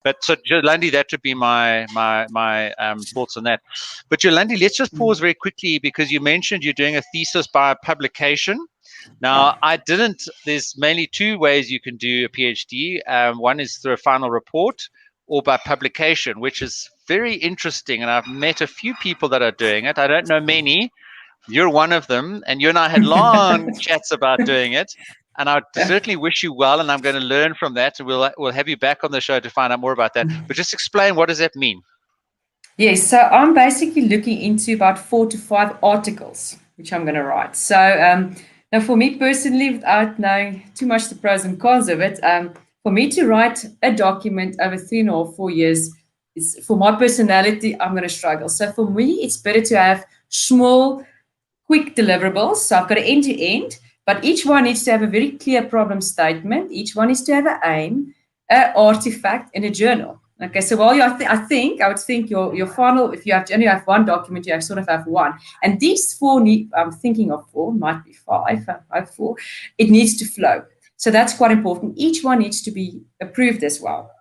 But so Yolandi, that would be my thoughts on that. But Yolandi, let's just pause very quickly because you mentioned you're doing a thesis by publication. Now, I didn't. There's mainly two ways you can do a PhD. One is through a final report or by publication, which is very interesting. And I've met a few people that are doing it. I don't know many. You're one of them, and you and I had long chats about doing it. And I certainly wish you well, and I'm going to learn from that. And we'll have you back on the show to find out more about that. But just explain, what does that mean? Yes, so I'm basically looking into about 4 to 5 articles, which I'm going to write. So now for me personally, without knowing too much the pros and cons of it, for me to write a document over 3.5 or 4 years, is, for my personality, I'm going to struggle. So for me, it's better to have small, quick deliverables. So I've got an end-to-end, but each one needs to have a very clear problem statement. Each one needs to have an aim, an artifact, and a journal. Okay, so while I would think your final, if you have to only have one document, you have sort of have one. And these 4 I'm thinking of 4, might be 5, I have 4. It needs to flow. So that's quite important. Each one needs to be approved as well.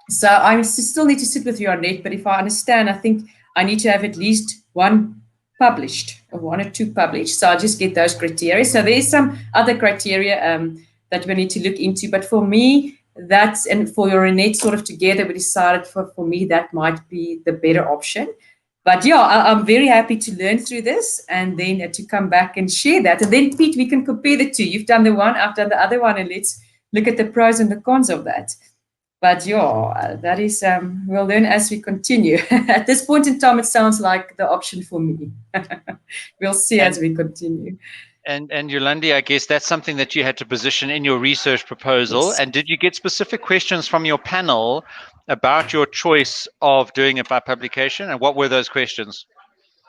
So I still need to sit with you on it, but if I understand, I think I need to have at least one published, or 1 or 2 published. So I'll just get those criteria. So there's some other criteria that we need to look into. But for me, that's, and for your Renette sort of together, we decided for me that might be the better option. But yeah, I'm very happy to learn through this and then to come back and share that. And then, Pete, we can compare the two. You've done the one, I've done the other one, and let's look at the pros and the cons of that. But yeah, that is, we'll learn as we continue. At this point in time, it sounds like the option for me. We'll see as we continue. And Yolandi, I guess that's something that you had to position in your research proposal. Yes. And did you get specific questions from your panel about your choice of doing it by publication? And what were those questions?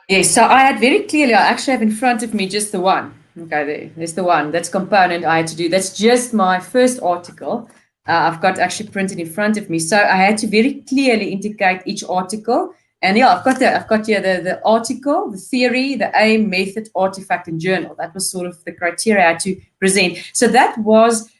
Yes, so I had very clearly, I actually have in front of me just the one. Okay, there's the one. That's component I had to do. That's just my first article. I've got actually printed in front of me. So I had to very clearly indicate each article. And yeah, I've got here the article, the theory, the aim, method, artifact, and journal. That was sort of the criteria I had to present. So that was a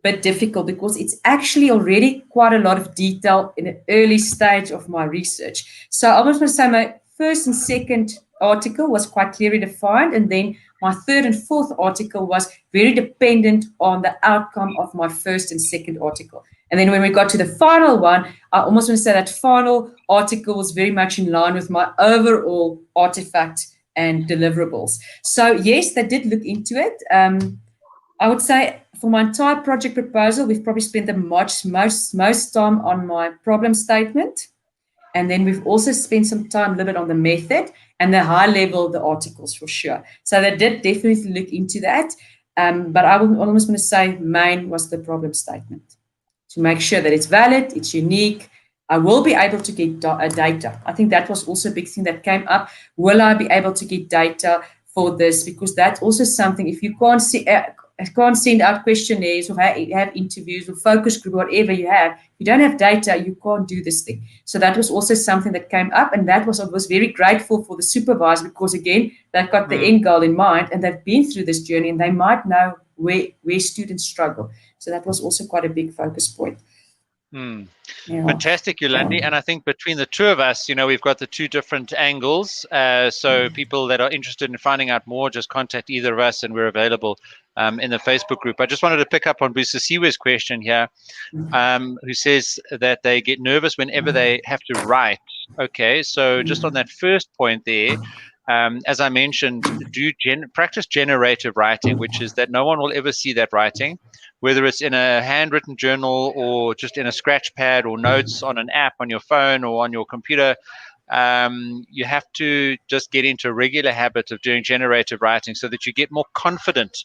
bit difficult because it's actually already quite a lot of detail in an early stage of my research. So I was going to say my first and second article was quite clearly defined, and then my third and fourth article was very dependent on the outcome of my first and second article. And then when we got to the final one, I almost want to say that final article was very much in line with my overall artifact and deliverables. So yes, they did look into it. I would say for my entire project proposal, we've probably spent the most time on my problem statement. And then we've also spent some time a little bit on the method and the high level, the articles for sure. So they did definitely look into that. But I would almost want to say main was the problem statement, to make sure that it's valid, it's unique. I will be able to get data. I think that was also a big thing that came up. Will I be able to get data for this? Because that's also something, if you can't send out questionnaires or have interviews or focus group, whatever you have, if you don't have data, you can't do this thing. So that was also something that came up, and that was I was very grateful for the supervisor because, again, they've got the end goal in mind and they've been through this journey and they might know where students struggle. So that was also quite a big focus point. Yeah. Fantastic, Yolandi. And I think between the two of us, we've got the two different angles. So people that are interested in finding out more, just contact either of us and we're available in the Facebook group. I just wanted to pick up on Busisiwe's question here, who says that they get nervous whenever they have to write. Okay, so just on that first point there, as I mentioned, practice generative writing, which is that no one will ever see that writing, whether it's in a handwritten journal or just in a scratch pad or notes on an app on your phone or on your computer. You have to just get into a regular habit of doing generative writing so that you get more confident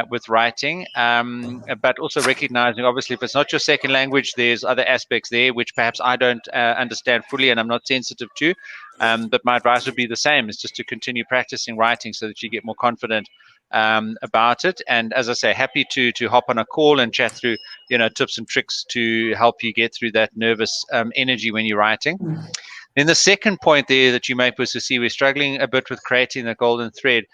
with writing, but also recognizing, obviously, if it's not your second language, there's other aspects there which perhaps I don't understand fully and I'm not sensitive to. But my advice would be the same, is just to continue practicing writing so that you get more confident about it. And as I say, happy to hop on a call and chat through, tips and tricks to help you get through that nervous energy when you're writing. Then the second point there that you make was to see we're struggling a bit with creating the golden thread.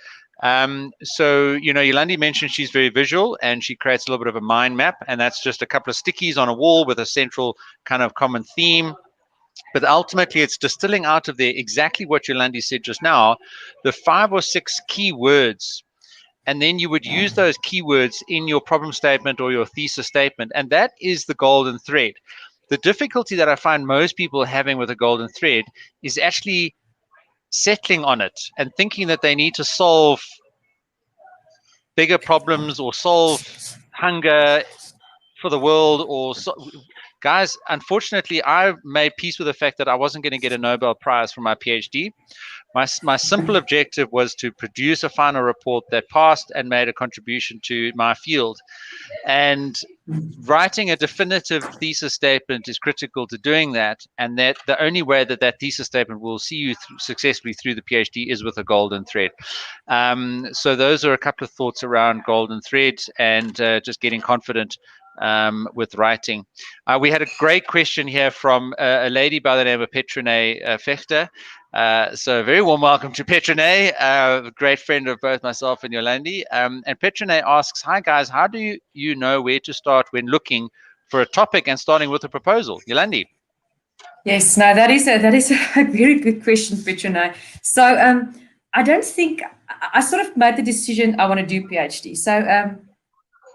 So, Yolandi mentioned she's very visual, and she creates a little bit of a mind map, and that's just a couple of stickies on a wall with a central kind of common theme. But ultimately, it's distilling out of there exactly what Yolandi said just now, the 5 or 6 key words. And then you would use those keywords in your problem statement or your thesis statement. And that is the golden thread. The difficulty that I find most people having with a golden thread is actually settling on it and thinking that they need to solve bigger problems or solve hunger for the world guys, unfortunately, I made peace with the fact that I wasn't going to get a Nobel Prize for my PhD. My simple objective was to produce a final report that passed and made a contribution to my field. And writing a definitive thesis statement is critical to doing that, and that the only way that thesis statement will see you successfully through the PhD is with a golden thread. So those are a couple of thoughts around golden threads and just getting confident with writing. We had a great question here from a lady by the name of Petrine Fechter. So a very warm welcome to Petrine, a great friend of both myself and Yolandi. And Petrine asks, hi guys, how do you know where to start when looking for a topic and starting with a proposal? Yolandi. Yes, no, that is a very good question, Petrine. So I don't think, I sort of made the decision I want to do PhD. So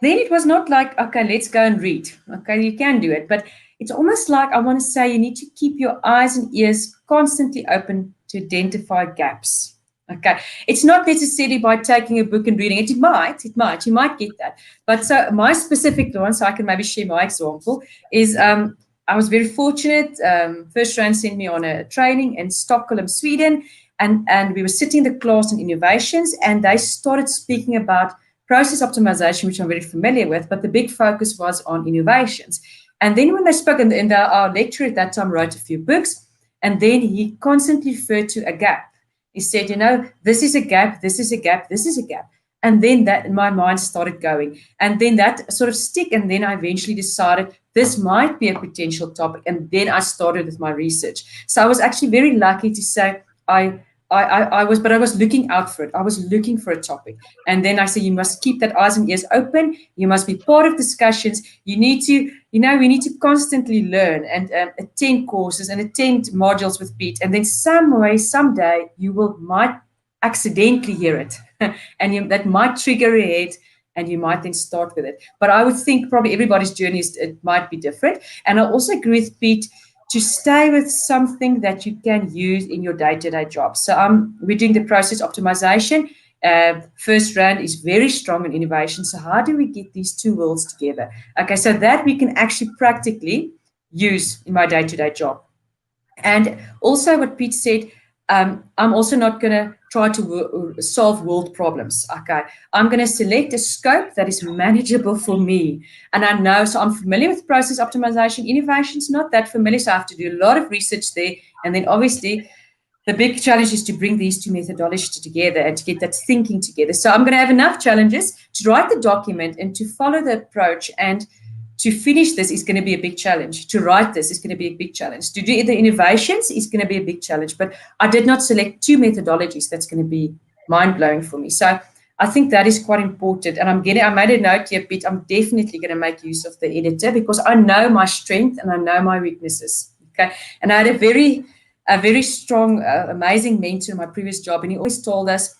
then it was not like, okay, let's go and read. Okay, you can do it. But it's almost like I want to say you need to keep your eyes and ears constantly open to identify gaps. Okay, it's not necessarily by taking a book and reading it. You might get that. But so my specific one, so I can maybe share my example, is I was very fortunate. First Rand sent me on a training in Stockholm, Sweden, and we were sitting in the class on innovations, and they started speaking about process optimization, which I'm very familiar with, but the big focus was on innovations. And then when they spoke, and our lecturer at that time wrote a few books, and then he constantly referred to a gap. He said, this is a gap, this is a gap, this is a gap. And then that, my mind started going. And then that sort of stuck, and then I eventually decided this might be a potential topic. And then I started with my research. So I was actually very lucky to say I was looking out for it. I was looking for a topic. And then I said, you must keep that eyes and ears open. You must be part of discussions. You need to, we need to constantly learn and attend courses and attend modules with Pete. And then someday, you might accidentally hear it. And that might trigger a head, and you might then start with it. But I would think probably everybody's journey it might be different. And I also agree with Pete to stay with something that you can use in your day-to-day job. So we're doing the process optimization. First Rand is very strong in innovation. So how do we get these two worlds together? Okay, so that we can actually practically use in my day-to-day job. And also what Pete said, I'm also not going to try to solve world problems. Okay, I'm going to select a scope that is manageable for me. And I know, so I'm familiar with process optimization. Innovation's not that familiar, so I have to do a lot of research there. And then obviously, the big challenge is to bring these two methodologies together and to get that thinking together. So I'm going to have enough challenges to write the document and to follow the approach, and to finish this is going to be a big challenge. To write this is going to be a big challenge. To do the innovations is going to be a big challenge. But I did not select two methodologies. That's going to be mind-blowing for me. So I think that is quite important. And I made a note here, Pete. I'm definitely going to make use of the editor because I know my strength and I know my weaknesses. Okay. And I had a very strong, amazing mentor in my previous job. And he always told us,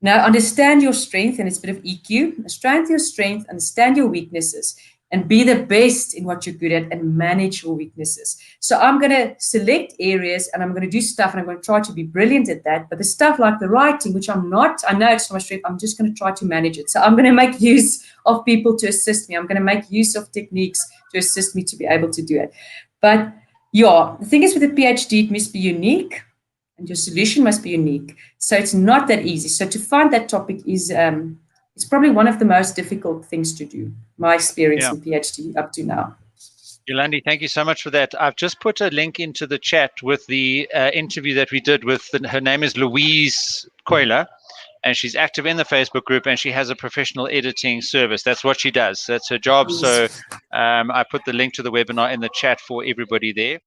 now understand your strength, and it's a bit of EQ. Understand your strength, understand your weaknesses, and be the best in what you're good at and manage your weaknesses. So I'm going to select areas and I'm going to do stuff and I'm going to try to be brilliant at that. But the stuff like the writing, which I'm not, I know it's not my strength, I'm just going to try to manage it. So I'm going to make use of people to assist me. I'm going to make use of techniques to assist me to be able to do it. But yeah, the thing is with a PhD, it must be unique and your solution must be unique. So it's not that easy. So to find that topic is, it's probably one of the most difficult things to do, my experience in PhD up to now. Yolandi, thank you so much for that. I've just put a link into the chat with the interview that we did with, her name is Louise Coiler, and she's active in the Facebook group, and she has a professional editing service. That's what she does. That's her job. So I put the link to the webinar in the chat for everybody there.